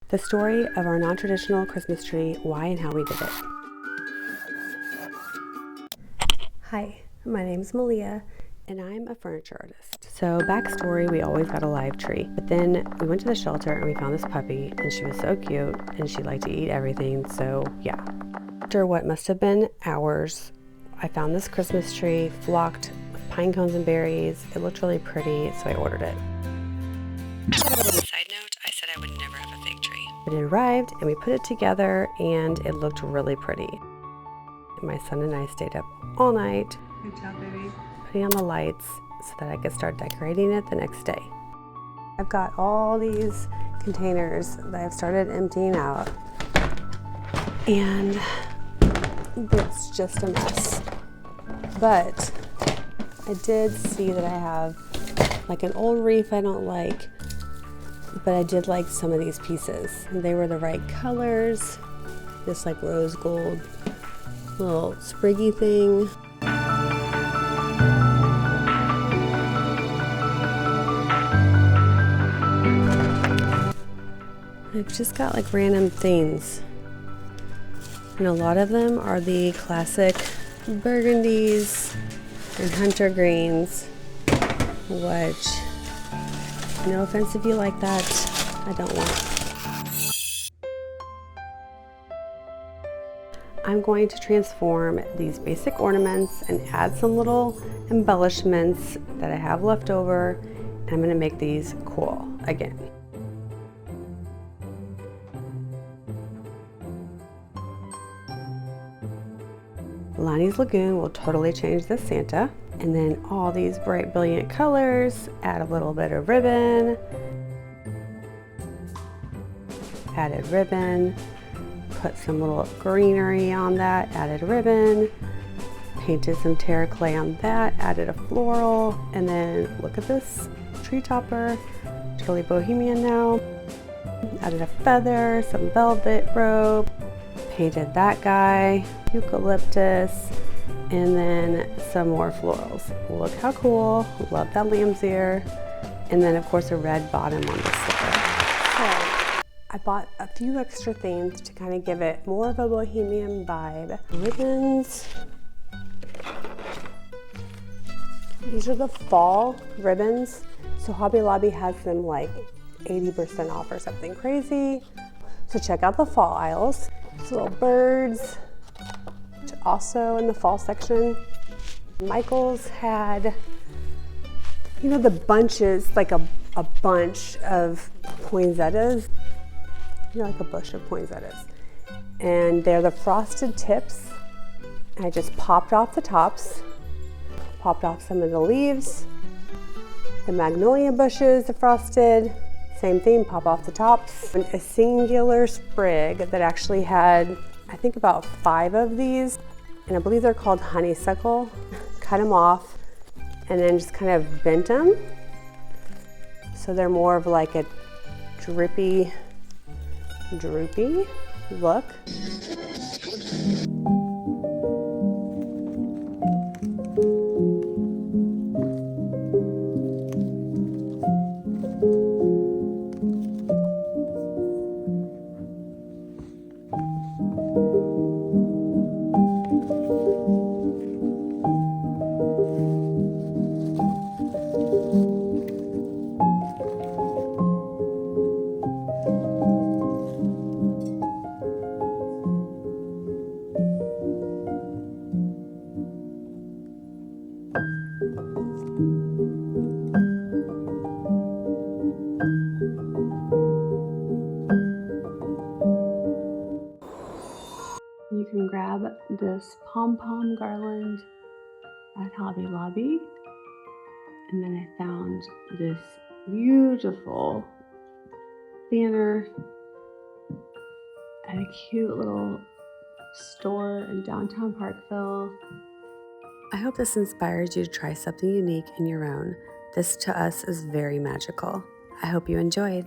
The story of our non-traditional Christmas tree, why and how we did it. Hi, my name's Meleah, and I'm a furniture artist. So backstory, we always got a live tree, but then we went to the shelter and we found this puppy, and she was so cute and she liked to eat everything, so yeah. After what must have been hours, I found this Christmas tree flocked with pine cones and berries. It looked really pretty, so I ordered it. Side note, I said I would never have a fake tree. But it arrived and we put it together and it looked really pretty. My son and I stayed up all night. Good job, baby. Putting on the lights so that I could start decorating it the next day. I've got all these containers that I've started emptying out, and it's just a mess. But I did see that I have like an old wreath I don't like, but I did like some of these pieces. They were the right colors, this like rose gold little spriggy thing. I've just got like random things, and a lot of them are the classic burgundies and hunter greens, which, no offense if you like that, I don't want. I'm going to transform these basic ornaments and add some little embellishments that I have left over, and I'm going to make these cool again. Lonnie's Lagoon will totally change this Santa. And then all these bright, brilliant colors, add a little bit of ribbon. Added ribbon, put some little greenery on that, added ribbon, painted some terra clay on that, added a floral, and then look at this tree topper, totally bohemian now. Added a feather, some velvet rope, painted that guy, eucalyptus, and then some more florals. Look how cool, love that lamb's ear. And then of course a red bottom on the slipper. So I bought a few extra things to kind of give it more of a bohemian vibe. Ribbons. These are the fall ribbons. So Hobby Lobby has them like 80% off or something crazy. So check out the fall aisles. These little birds, also in the fall section. Michael's had, you know, the bunches, like a bunch of poinsettias, you know, like a bush of poinsettias. And they're the frosted tips. I just popped off the tops, popped off some of the leaves. The magnolia bushes, the frosted, same thing, pop off the tops. And a singular sprig that actually had, I think, about 5 of these. And I believe they're called honeysuckle. Cut them off and then just kind of bent them. So they're more of like a droopy look. You can grab this pom-pom garland at Hobby Lobby. And then I found this beautiful banner at a cute little store in downtown Parkville. I hope this inspires you to try something unique in your own. This to us is very magical. I hope you enjoyed.